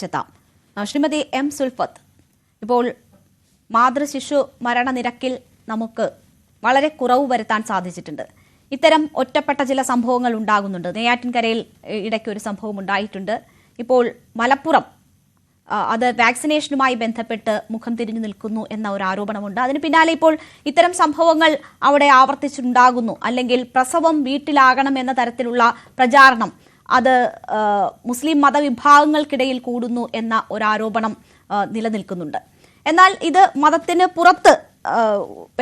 ചെത്താം. Shrimati M Sulfath, ഇപ്പോൾ മാതൃശിശു മരണനിരക്കിൽ നമുക്ക് വളരെ കുറവ് വരുത്താൻ സാധിച്ചിട്ടുണ്ട്. ഇത്തരം ഒറ്റപ്പെട്ട ചില സംഭവങ്ങൾ ഉണ്ടാകുന്നുണ്ട്. നെയ്യാറ്റിൻകരയിൽ ഇടയ്ക്ക് ഒരു സംഭവം ഉണ്ടായിട്ടുണ്ട്. ഇപ്പോൾ മലപ്പുറം അത് വാക്സിനേഷനുമായി ബന്ധപ്പെട്ട് മുഖം തിരിഞ്ഞു നിൽക്കുന്നു എന്ന ഒരു ആരോപണമുണ്ട്. അതിന് പിന്നാലെ ഇപ്പോൾ ഇത്തരം സംഭവങ്ങൾ അവിടെ ആവർത്തിച്ചുണ്ടാകുന്നു, അല്ലെങ്കിൽ പ്രസവം വീട്ടിലാകണം എന്ന തരത്തിലുള്ള പ്രചാരണം അത് മുസ്ലിം മതവിഭാഗങ്ങൾക്കിടയിൽ കൂടുന്നു എന്ന ഒരു ആരോപണം നിലനിൽക്കുന്നുണ്ട്. എന്നാൽ ഇത് മതത്തിന് പുറത്ത്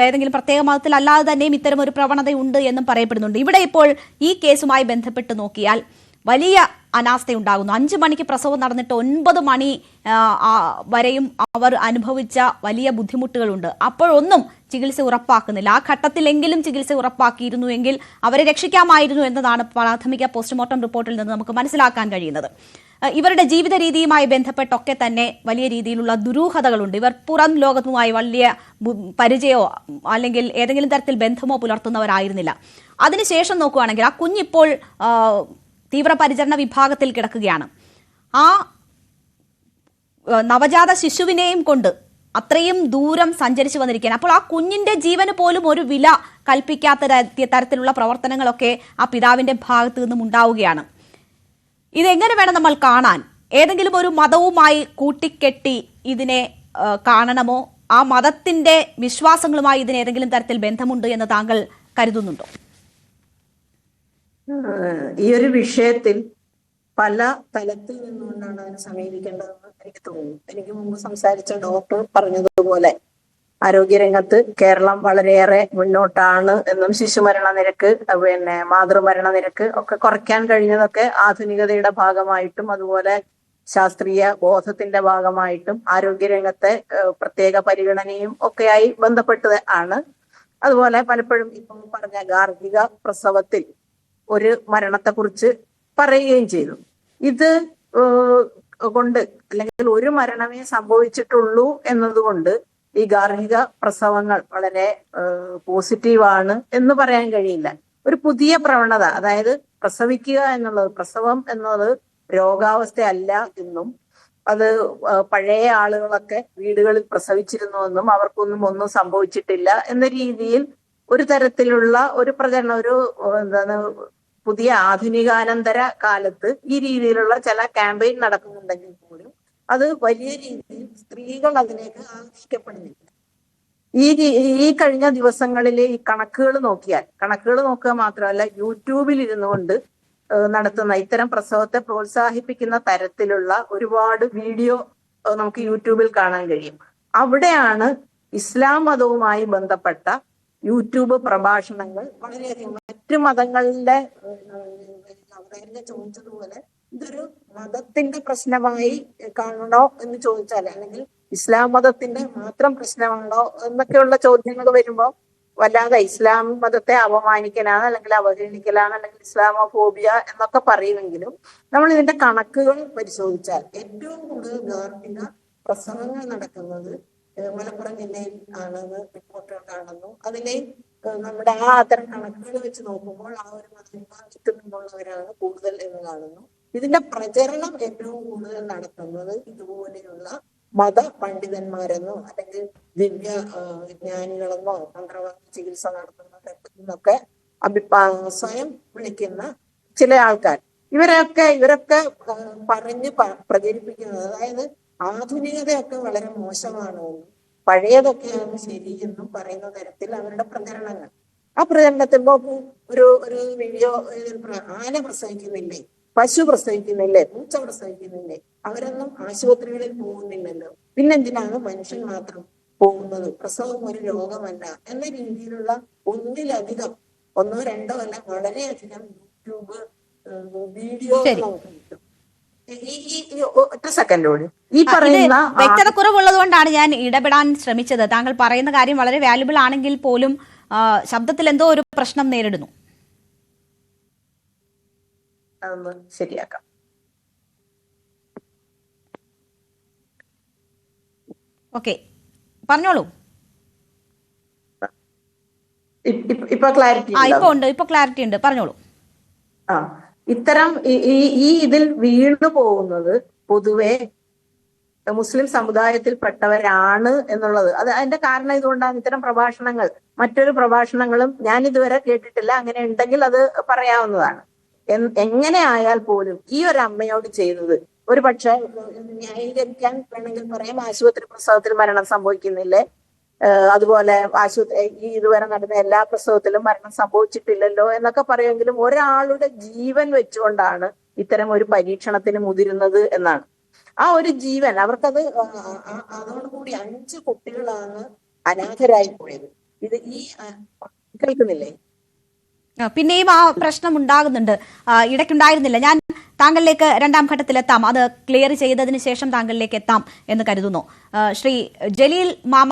ഏതെങ്കിലും പ്രത്യേക മതത്തിൽ അല്ലാതെ തന്നെയും ഇത്തരം ഒരു പ്രവണതയുണ്ട് എന്നും പറയപ്പെടുന്നുണ്ട്. ഇവിടെ ഇപ്പോൾ ഈ കേസുമായി ബന്ധപ്പെട്ട് നോക്കിയാൽ വലിയ അനാസ്ഥയുണ്ടാകുന്നു. 5 മണിക്ക് പ്രസവം നടന്നിട്ട് 9 മണി വരെയും അവർ അനുഭവിച്ച വലിയ ബുദ്ധിമുട്ടുകളുണ്ട്. അപ്പോഴൊന്നും ചികിത്സ ഉറപ്പാക്കുന്നില്ല. ആ ഘട്ടത്തിലെങ്കിലും ചികിത്സ ഉറപ്പാക്കിയിരുന്നുവെങ്കിൽ അവരെ രക്ഷിക്കാമായിരുന്നു എന്നതാണ് പ്രാഥമിക പോസ്റ്റ്മോർട്ടം റിപ്പോർട്ടിൽ നിന്ന് നമുക്ക് മനസ്സിലാക്കാൻ കഴിയുന്നത്. ഇവരുടെ ജീവിത രീതിയുമായി ബന്ധപ്പെട്ടൊക്കെ തന്നെ വലിയ രീതിയിലുള്ള ദുരൂഹതകളുണ്ട്. ഇവർ പുറം ലോകത്തുമായി വലിയ പരിചയമോ അല്ലെങ്കിൽ ഏതെങ്കിലും തരത്തിൽ ബന്ധമോ പുലർത്തുന്നവരായിരുന്നില്ല. അതിനുശേഷം നോക്കുകയാണെങ്കിൽ ആ കുഞ്ഞിപ്പോൾ തീവ്രപരിചരണ വിഭാഗത്തിൽ കിടക്കുകയാണ്. ആ നവജാത ശിശുവിനെയും കൊണ്ട് അത്രയും ദൂരം സഞ്ചരിച്ചു വന്നിരിക്കുകയാണ്. അപ്പോൾ ആ കുഞ്ഞിന്റെ ജീവന് പോലും ഒരു വില കൽപ്പിക്കാത്ത തരത്തിലുള്ള പ്രവർത്തനങ്ങളൊക്കെ ആ പിതാവിന്റെ ഭാഗത്തു നിന്നും ഉണ്ടാവുകയാണ്. ഇതെങ്ങനെ വേണം നമ്മൾ കാണാൻ? ഏതെങ്കിലും ഒരു മതവുമായി കൂട്ടിക്കെട്ടി ഇതിനെ കാണണമോ? ആ മതത്തിന്റെ വിശ്വാസങ്ങളുമായി ഇതിന് ഏതെങ്കിലും തരത്തിൽ ബന്ധമുണ്ട് എന്ന് താങ്കൾ കരുതുന്നുണ്ടോ? ഈ ഒരു വിഷയത്തിൽ പല തലത്തിൽ നിന്നുകൊണ്ടാണ് അതിനെ സമീപിക്കേണ്ടതെന്ന് എനിക്ക് തോന്നുന്നു. എനിക്ക് മുമ്പ് സംസാരിച്ച ഡോക്ടർ പറഞ്ഞതുപോലെ ആരോഗ്യരംഗത്ത് കേരളം വളരെയേറെ മുന്നോട്ടാണ് എന്നും ശിശുമരണ നിരക്ക് മാതൃമരണ നിരക്ക് ഒക്കെ കുറയ്ക്കാൻ കഴിഞ്ഞതൊക്കെ ആധുനികതയുടെ ഭാഗമായിട്ടും അതുപോലെ ശാസ്ത്രീയ ബോധത്തിന്റെ ഭാഗമായിട്ടും ആരോഗ്യരംഗത്തെ പ്രത്യേക പരിഗണനയും ഒക്കെയായി ബന്ധപ്പെട്ടത് ആണ്. അതുപോലെ പലപ്പോഴും ഇപ്പം പറഞ്ഞ ഗാർഹിക പ്രസവത്തിൽ ഒരു മരണത്തെക്കുറിച്ച് പറയുകയും ചെയ്തു. ഇത് കൊണ്ട് അല്ലെങ്കിൽ ഒരു മരണമേ സംഭവിച്ചിട്ടുള്ളൂ എന്നതുകൊണ്ട് ഈ ഗാർഹിക പ്രസവങ്ങൾ വളരെ പോസിറ്റീവാണ് എന്ന് പറയാൻ കഴിയില്ല. ഒരു പുതിയ പ്രവണത, അതായത് പ്രസവിക്കുക എന്നുള്ളത്, പ്രസവം എന്നത് രോഗാവസ്ഥയല്ല എന്നും അത് പഴയ ആളുകളൊക്കെ വീടുകളിൽ പ്രസവിച്ചിരുന്നുവെന്നും ഒന്നും സംഭവിച്ചിട്ടില്ല എന്ന രീതിയിൽ ഒരു തരത്തിലുള്ള ഒരു പ്രചരണം, ഒരു പുതിയ ആധുനികാനന്തര കാലത്ത് ഈ രീതിയിലുള്ള ചില ക്യാമ്പയിൻ നടക്കുന്നുണ്ടെങ്കിൽ പോലും അത് വലിയ രീതിയിൽ സ്ത്രീകൾ അതിലേക്ക് ആകർഷിക്കപ്പെടുന്നില്ല. ഈ കഴിഞ്ഞ ദിവസങ്ങളിലെ ഈ കണക്കുകൾ നോക്കുക മാത്രമല്ല, യൂട്യൂബിൽ ഇരുന്നു കൊണ്ട് നടത്തുന്ന ഇത്തരം പ്രസവത്തെ പ്രോത്സാഹിപ്പിക്കുന്ന തരത്തിലുള്ള ഒരുപാട് വീഡിയോ നമുക്ക് യൂട്യൂബിൽ കാണാൻ കഴിയും. അവിടെയാണ് ഇസ്ലാം മതവുമായി ബന്ധപ്പെട്ട യൂട്യൂബ് പ്രഭാഷണങ്ങൾ വളരെയധികം മറ്റു മതങ്ങളുടെ അവതാരിക ചോദിച്ചതുപോലെ ഇതൊരു മതത്തിന്റെ പ്രശ്നമായി കാണണോ എന്ന് ചോദിച്ചാൽ, അല്ലെങ്കിൽ ഇസ്ലാം മതത്തിന്റെ മാത്രം പ്രശ്നമാണോ എന്നൊക്കെയുള്ള ചോദ്യങ്ങൾ വരുമ്പോൾ വല്ലാതെ ഇസ്ലാം മതത്തെ അപമാനിക്കലാണ് അല്ലെങ്കിൽ അവഹേളിക്കലാണ് അല്ലെങ്കിൽ ഇസ്ലാമോഫോബിയ എന്നൊക്കെ പറയുമെങ്കിലും നമ്മൾ ഇതിന്റെ കണക്കുകൾ പരിശോധിച്ചാൽ ഏറ്റവും കൂടുതൽ ഗാർഹിക പ്രസവങ്ങൾ നടക്കുന്നത് മലപ്പുറം ജില്ലയിൽ ആണെന്ന് റിപ്പോർട്ടുകൾ കാണുന്നു. അതിലെ നമ്മുടെ അത്തരം കണക്കുകൾ വെച്ച് നോക്കുമ്പോൾ ആ ഒരു മതവിഭാഗത്തിൽ നിന്നുള്ളവരാണ് കൂടുതൽ എന്ന് കാണുന്നു. ഇതിന്റെ പ്രചരണം ഏറ്റവും കൂടുതൽ നടത്തുന്നത് ഇതുപോലെയുള്ള മത പണ്ഡിതന്മാരെന്നോ അല്ലെങ്കിൽ ദിവ്യ വിജ്ഞാനികളെന്നോ മന്ത്രവാദ ചികിത്സ നടത്തുന്നതൊക്കെ സ്വയം വിളിക്കുന്ന ചില ആൾക്കാർ, ഇവരൊക്കെ പറഞ്ഞ് പ്രചരിപ്പിക്കുന്നത്, അതായത് ആധുനികതയൊക്കെ വളരെ മോശമാണെന്നും പഴയതൊക്കെയാണ് ശരിയെന്നും പറയുന്ന തരത്തിൽ അവരുടെ പ്രചരണങ്ങൾ. ആ പ്രചരണത്തിൽ ഒരു വീഡിയോ, ആന പ്രസവിക്കുന്നില്ലേ, പശു പ്രസവിക്കുന്നില്ലേ, പൂച്ച പ്രസവിക്കുന്നില്ലേ, അവരൊന്നും ആശുപത്രികളിൽ പോകുന്നില്ലല്ലോ, പിന്നെന്തിനാണ് മനുഷ്യൻ മാത്രം പോകുന്നത്, പ്രസവം ഒരു രോഗമല്ല എന്ന രീതിയിലുള്ള ഒന്നിലധികം, ഒന്നോ രണ്ടോ അല്ല വളരെയധികം യൂട്യൂബ് വീഡിയോ നമുക്ക് കിട്ടും. ഒറ്റ സെക്കൻഡോട് ഈ പറയുന്ന വ്യക്തത കുറവുള്ളത് കൊണ്ടാണ് ഞാൻ ഇടപെടാൻ ശ്രമിച്ചത്. താങ്കൾ പറയുന്ന കാര്യം വളരെ വാല്യുബിൾ ആണെങ്കിൽ പോലും ശബ്ദത്തിൽ എന്തോ ഒരു പ്രശ്നം നേരിടുന്നു. അതൊന്ന് ശരിയാക്കാം. ഓക്കെ, പറഞ്ഞോളൂ. ഇപ്പൊ ക്ലാരിറ്റി ഇപ്പൊ ക്ലാരിറ്റി ഉണ്ട്, പറഞ്ഞോളൂ. ഇത്തരം ഈ ഇതിൽ വീണു പോകുന്നത് പൊതുവെ മുസ്ലിം സമുദായത്തിൽപ്പെട്ടവരാണ് എന്നുള്ളത്. അത് അതിന്റെ കാരണം ഇതുകൊണ്ടാണ് ഇത്തരം പ്രഭാഷണങ്ങൾ, മറ്റൊരു പ്രഭാഷണങ്ങളും ഞാൻ ഇതുവരെ കേട്ടിട്ടില്ല. അങ്ങനെ ഉണ്ടെങ്കിൽ അത് പറയാവുന്നതാണ്. എങ്ങനെ ആയാൽ പോലും ഈ ഒരു അമ്മയോട് ചെയ്തത് ഒരു പക്ഷേ ന്യായീകരിക്കാൻ വേണമെങ്കിൽ പറയാം, ആശുപത്രി പ്രസവത്തിൽ മരണം സംഭവിക്കുന്നില്ലേ, അതുപോലെ ആശുപത്രി ഈ ഇതുവരെ നടന്ന എല്ലാ പ്രസവത്തിലും മരണം സംഭവിച്ചിട്ടില്ലല്ലോ എന്നൊക്കെ പറയുമെങ്കിലും ഒരാളുടെ ജീവൻ വെച്ചുകൊണ്ടാണ് ഇത്തരം ഒരു പരീക്ഷണത്തിന് മുതിരുന്നത് എന്നാണ്. ആ ഒരു ജീവൻ അവർക്കത് അതോടുകൂടി 5 കുട്ടികളാണ് അനാഥരായി പോയത്. ഇത് ഈ കേൾക്കുന്നില്ലേ? പിന്നെയും ആ പ്രശ്നം ഉണ്ടാകുന്നുണ്ട്, ഇടയ്ക്കുണ്ടായിരുന്നില്ല. ഞാൻ താങ്കളിലേക്ക് രണ്ടാം ഘട്ടത്തിലെത്താം, അത് ക്ലിയർ ചെയ്തതിന് ശേഷം താങ്കളിലേക്ക് എത്താം എന്ന് കരുതുന്നു. ശ്രീ ജലീൽ മാമ